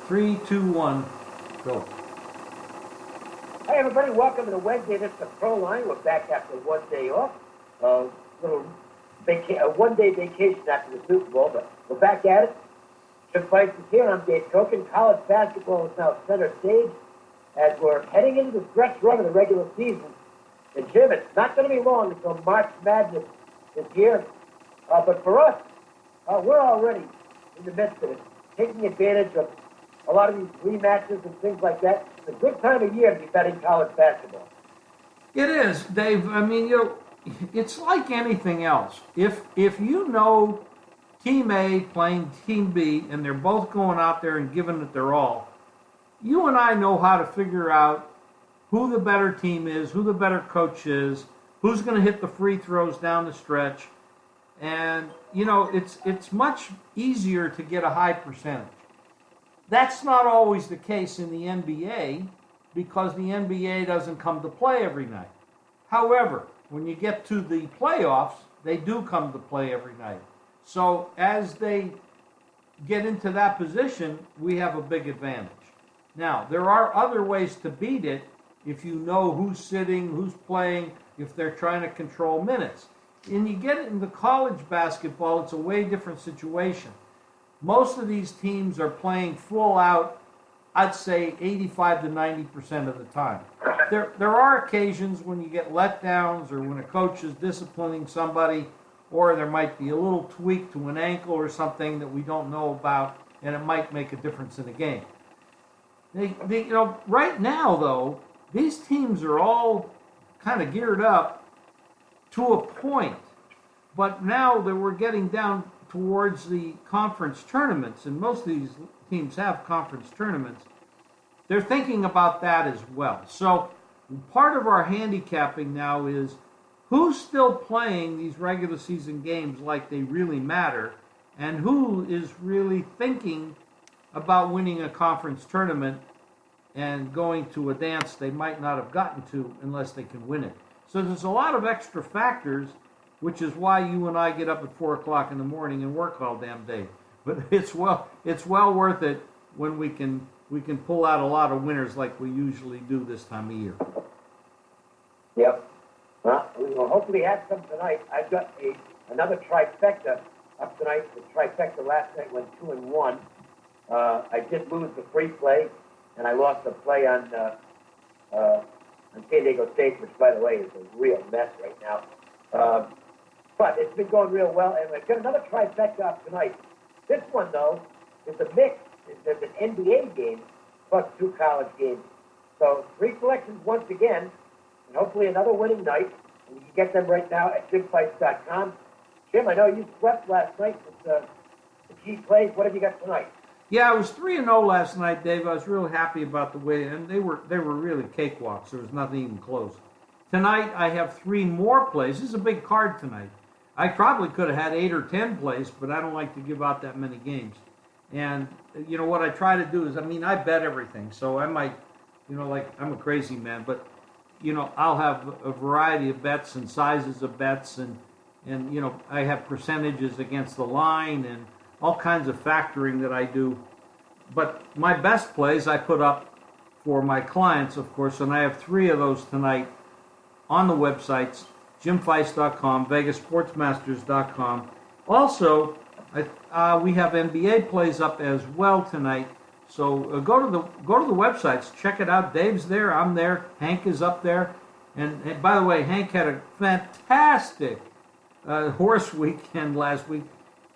3, 2, 1, go. Hi, everybody. Welcome to the Wednesday. This is the Proline. We're back after one day off. Little one-day vacation after the Super Bowl, but we're back at it. Jim Feist is here. I'm Dave Koken. College basketball is now center stage as we're heading into the stretch run of the regular season. And, Jim, it's not going to be long until March Madness is here. But for us, we're already in the midst of it, taking advantage of a lot of these rematches and things like that. It's a good time of year to be betting college basketball. It is, Dave. I mean, it's like anything else. If you know Team A playing Team B and they're both going out there and giving it their all, you and I know how to figure out who the better team is, who the better coach is, who's going to hit the free throws down the stretch. And, it's much easier to get a high percentage. That's not always the case in the NBA because the NBA doesn't come to play every night. However, when you get to the playoffs, they do come to play every night. So as they get into that position, we have a big advantage. Now, there are other ways to beat it if you know who's sitting, who's playing, if they're trying to control minutes. And you get into college basketball, it's a way different situation. Most of these teams are playing full out, I'd say 85 to 90% of the time. There are occasions when you get letdowns or when a coach is disciplining somebody or there might be a little tweak to an ankle or something that we don't know about and it might make a difference in the game. Right now, though, these teams are all kind of geared up to a point. But now that we're getting down towards the conference tournaments, and most of these teams have conference tournaments, they're thinking about that as well. So part of our handicapping now is who's still playing these regular season games like they really matter, and who is really thinking about winning a conference tournament and going to a dance they might not have gotten to unless they can win it. So there's a lot of extra factors, which is why you and I get up at 4 o'clock in the morning and work all damn day. But it's well worth it when we can pull out a lot of winners like we usually do this time of year. Yep. Well, we will hopefully have some tonight. I've got another trifecta up tonight. The trifecta last night went 2-1. I did lose the free play, and I lost the play on San Diego State, which, by the way, is a real mess right now. But it's been going real well, and we've got another trifecta up tonight. This one, though, is a mix. There's an NBA game plus 2 college games. So 3 selections once again, and hopefully another winning night. And you can get them right now at jimfights.com. Jim, I know you swept last night with the key plays. What have you got tonight? Yeah, I was 3-0 last night, Dave. I was really happy about the way, and they were really cakewalks. There was nothing even close. Tonight, I have 3 more plays. This is a big card tonight. I probably could have had 8 or 10 plays, but I don't like to give out that many games. And, what I try to do is, I bet everything. So I might, I'm a crazy man, but, I'll have a variety of bets and sizes of bets, and I have percentages against the line and all kinds of factoring that I do. But my best plays I put up for my clients, of course, and I have 3 of those tonight on the websites, jimfeist.com, vegasportsmasters.com. Also, we have NBA plays up as well tonight. So go to the websites, check it out. Dave's there, I'm there, Hank is up there. And by the way, Hank had a fantastic horse weekend last week.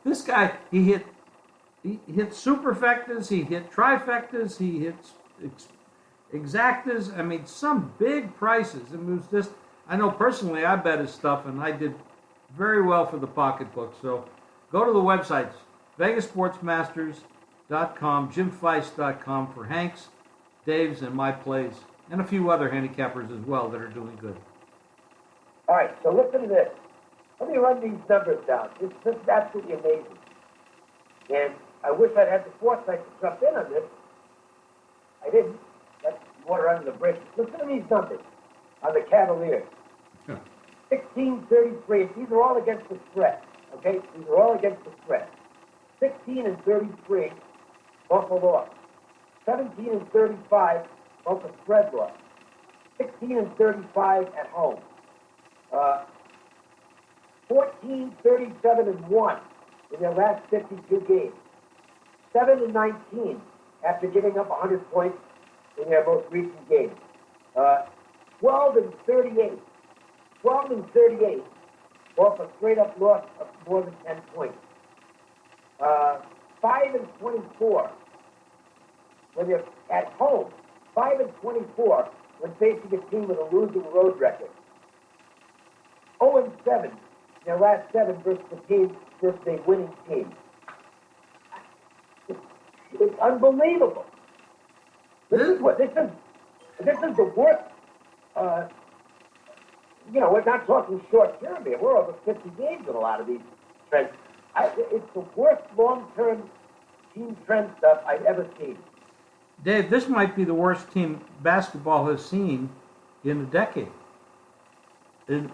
This guy, he hit superfectas, he hit trifectas, he hit exactas. Some big prices. It was just, I know personally I bet his stuff, and I did very well for the pocketbook. So go to the websites, vegasportsmasters.com, jimfeist.com for Hank's, Dave's, and my plays, and a few other handicappers as well that are doing good. All right, so listen to this. Let me run these numbers down. This is absolutely amazing. And I wish I'd had the foresight to jump in on this. I didn't. That's water under the bridge. Listen to these numbers on the Cavaliers. 16-33. These are all against the spread. Okay? These are all against the spread. 16-33. Buffalo off. 17-35, both a spread loss. 16-35 at home. 14-37-1 in their last 52 games. 7-19 after giving up 100 points in their most recent game. 12-38. 12-38 off a straight-up loss of more than 10 points. 5-24 when they're at home. 5-24 when facing a team with a losing road record. 0-7 in their last 7 versus a winning team. It's unbelievable. This is the worst. We're not talking short term here. We're over 50 games in a lot of these trends. It's the worst long-term team trend stuff I've ever seen. Dave, this might be the worst team basketball has seen in a decade. And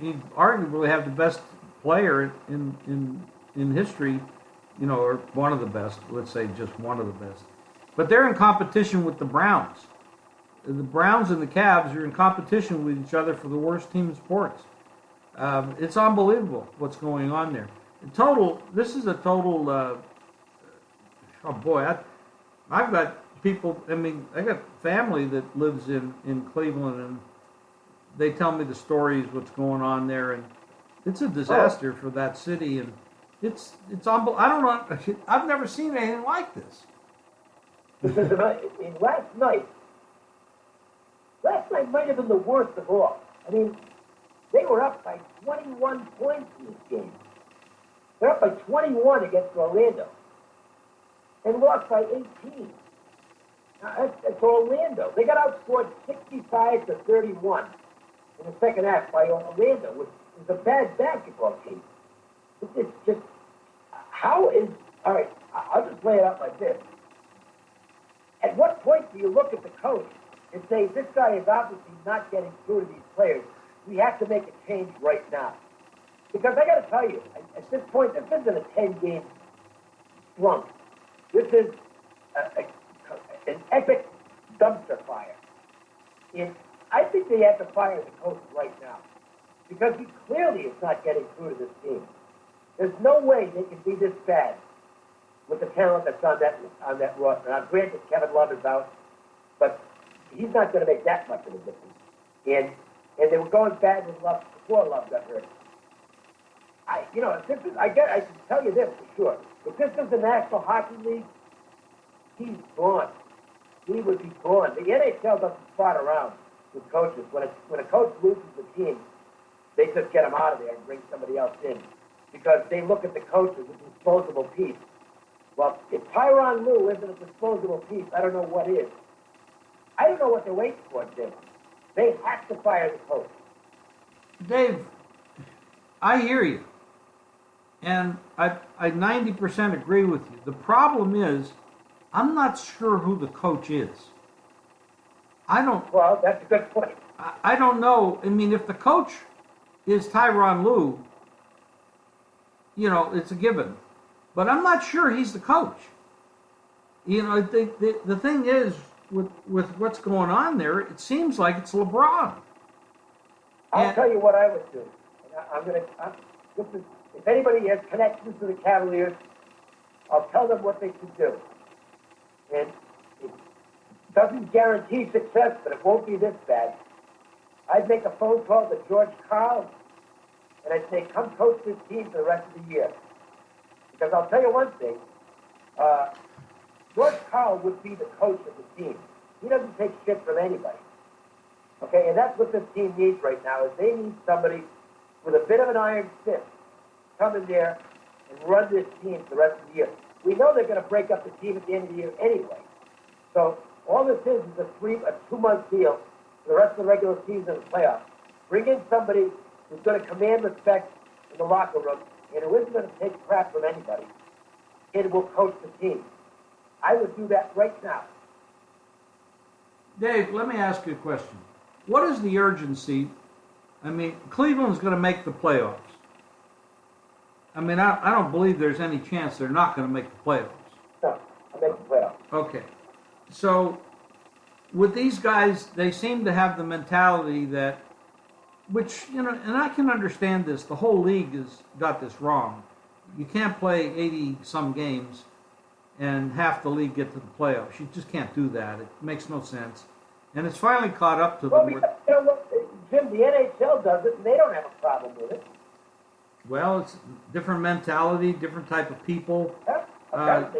you arguably have the best player in history, or one of the best. Let's say just one of the best. But they're in competition with the Browns. The Browns and the Cavs are in competition with each other for the worst team in sports. It's unbelievable what's going on there. This is a total. Oh boy, I've got people. I got family that lives in Cleveland, and they tell me the stories, what's going on there, and it's a disaster for that city, and it's unbelievable. I don't know. I've never seen anything like this. Because last night might have been the worst of all. They were up by 21 points in this game. They're up by 21 against Orlando, and lost by 18. It's Orlando. They got outscored 65-31 in the second half by Orlando, which is a bad basketball team. It's just, all right, I'll just lay it out like this. At what point do you look at the coach and say, this guy is obviously not getting through to these players? We have to make a change right now. Because I got to tell you, at this point, this isn't a 10-game slump. This is an epic dumpster fire. And I think they have to fire the coach right now. Because he clearly is not getting through to this team. There's no way they can be this bad with the talent that's on that roster. Now, granted, Kevin Love is out, but he's not going to make that much of a difference. And they were going bad with Love before Love got hurt. I can tell you this for sure. If this is the National Hockey League, he's gone. He would be gone. The NHL doesn't spot around with coaches. When a coach loses the team, they just get him out of there and bring somebody else in. Because they look at the coach as a disposable piece. Well, if Tyronn Lue isn't a disposable piece, I don't know what is. I don't know what they're waiting for, Jim. They have to fire the coach. Dave, I hear you. And I 90% agree with you. The problem is, I'm not sure who the coach is. Well, that's a good point. I don't know. If the coach is Tyronn Lue, it's a given. But I'm not sure he's the coach. The thing is, with what's going on there, it seems like it's LeBron. I'll tell you what I would do. If anybody has connections to the Cavaliers, I'll tell them what they should do. And it doesn't guarantee success, but it won't be this bad. I'd make a phone call to George Karl, and I'd say, come coach this team for the rest of the year. Because I'll tell you one thing, George Karl would be the coach of the team. He doesn't take shit from anybody. Okay, and that's what this team needs right now, is they need somebody with a bit of an iron fist come in there and run this team for the rest of the year. We know they're going to break up the team at the end of the year anyway. So all this is a 2-month deal for the rest of the regular season and playoffs. Bring in somebody who's going to command respect in the locker room and who isn't going to take crap from anybody and will coach the team. I would do that right now. Dave, let me ask you a question. What is the urgency? Cleveland's going to make the playoffs. I don't believe there's any chance they're not going to make the playoffs. No, I'll make the playoffs. Okay. So with these guys, they seem to have the mentality that, which, you know, and I can understand this. The whole league has got this wrong. You can't play 80-some games and half the league get to the playoffs. You just can't do that. It makes no sense. And it's finally caught up to Well, them. because, you know what, Jim, the NHL does it, and they don't have a problem with it. Well, it's different mentality, different type of people.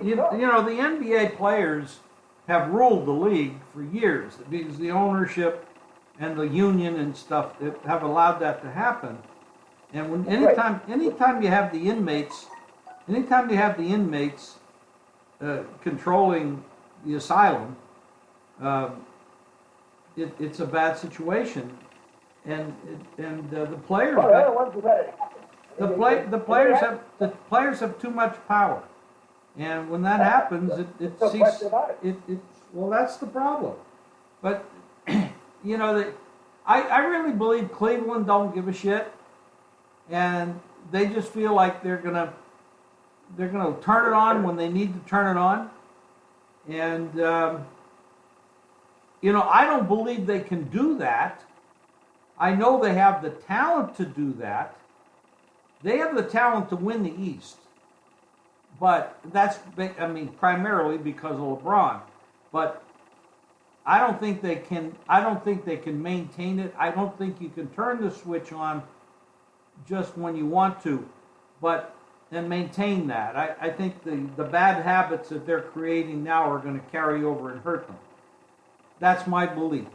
You know, the NBA players have ruled the league for years because the ownership and the union and stuff have allowed that to happen. And when anytime you have the inmates, controlling the asylum, it's a bad situation. And the players, the players have too much power. And when that happens, well, that's the problem. But you know, I really believe Cleveland don't give a shit, and they just feel like they're gonna turn it on when they need to turn it on. And you know, I don't believe they can do that. I know they have the talent to do that. They have the talent to win the East. But that's, I mean, primarily because of LeBron. But I don't think they can maintain it. I don't think you can turn the switch on just when you want to, and maintain that. I think the bad habits that they're creating now are going to carry over and hurt them. That's my belief.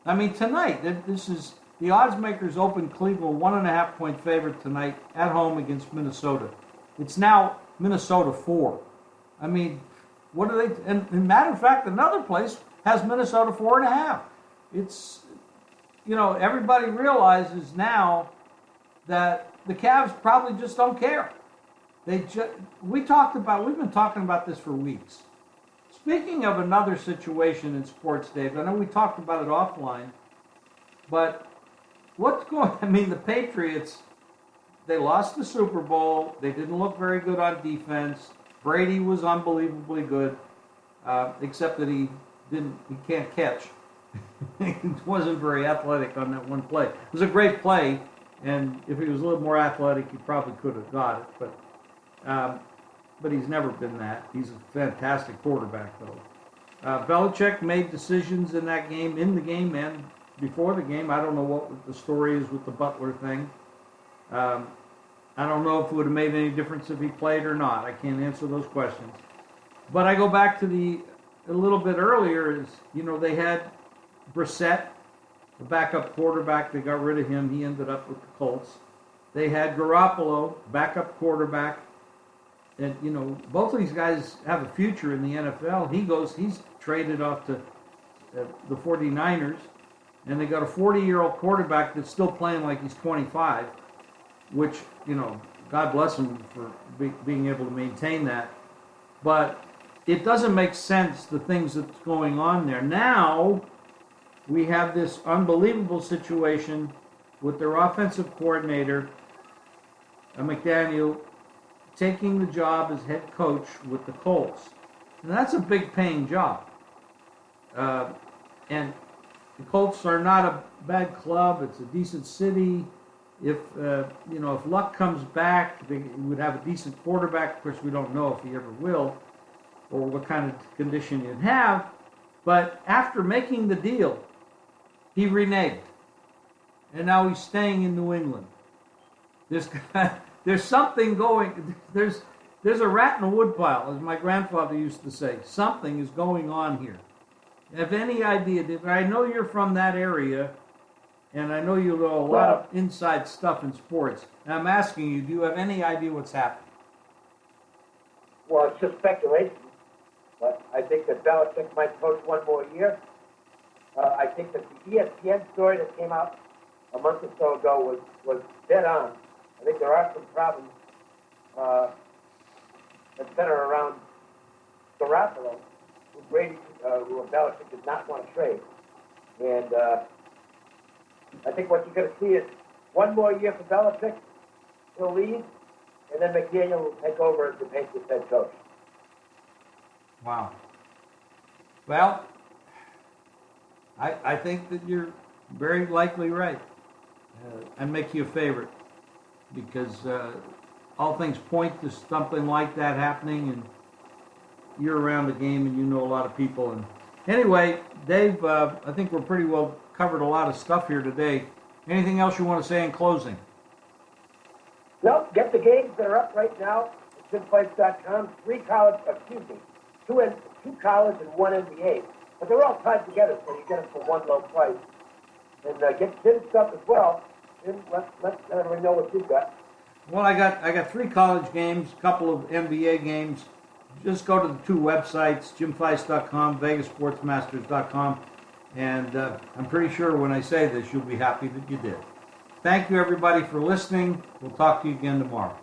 I mean, tonight, the odds makers opened Cleveland 1.5 point favorite tonight at home against Minnesota. It's now Minnesota 4. I mean, what are they? And matter of fact, another place has Minnesota 4.5. It's, you know, everybody realizes now that the Cavs probably just don't care. We've been talking about this for weeks. Speaking of another situation in sports, Dave, I know we talked about it offline, but the Patriots, they lost the Super Bowl. They didn't look very good on defense. Brady was unbelievably good, except that he can't catch. He wasn't very athletic on that one play. It was a great play, and if he was a little more athletic, he probably could have got it. But he's never been that. He's a fantastic quarterback, though. Belichick made decisions in that game, in the game and before the game. I don't know what the story is with the Butler thing. I don't know if it would have made any difference if he played or not. I can't answer those questions. But I go back to a little bit earlier is, you know, they had Brissett, the backup quarterback. They got rid of him. He ended up with the Colts. They had Garoppolo, backup quarterback. And, you know, both of these guys have a future in the NFL. He's traded off to the 49ers. And they got a 40-year-old quarterback that's still playing like he's 25, which, you know, God bless him for being able to maintain that. But it doesn't make sense, the things that's going on there. Now we have this unbelievable situation with their offensive coordinator, McDaniel, taking the job as head coach with the Colts. And that's a big paying job. And the Colts are not a bad club. It's a decent city. If Luck comes back, they would have a decent quarterback. Of course, we don't know if he ever will, or what kind of condition he'd have. But after making the deal, he reneged, and now he's staying in New England. There's something going. There's a rat in a woodpile, as my grandfather used to say. Something is going on here. Have any idea? I know you're from that area, and I know you know a lot of inside stuff in sports. And I'm asking you, do you have any idea what's happening? Well, it's just speculation, but I think that Belichick might coach one more year. I think that the ESPN story that came out a month or so ago was dead on. I think there are some problems that center around Garoppolo, who Belichick did not want to trade. And I think what you're going to see is one more year for Belichick. He'll leave, and then McDaniel will take over as the Patriots head coach. Wow. Well, I think that you're very likely right. I'd make you a favorite because all things point to something like that happening, and you're around the game and you know a lot of people. And anyway, Dave, I think we're pretty well covered a lot of stuff here today. Anything else you want to say in closing? No, get the games that are up right now at simfights.com. Two college and one NBA. But they're all tied together, so you get them for one low price. And get Tim's stuff as well. Tim, let everyone know what you've got. Well, I got 3 college games, a couple of NBA games. Just go to the 2 websites, jimfeist.com, vegasportsmasters.com, and I'm pretty sure when I say this, you'll be happy that you did. Thank you, everybody, for listening. We'll talk to you again tomorrow.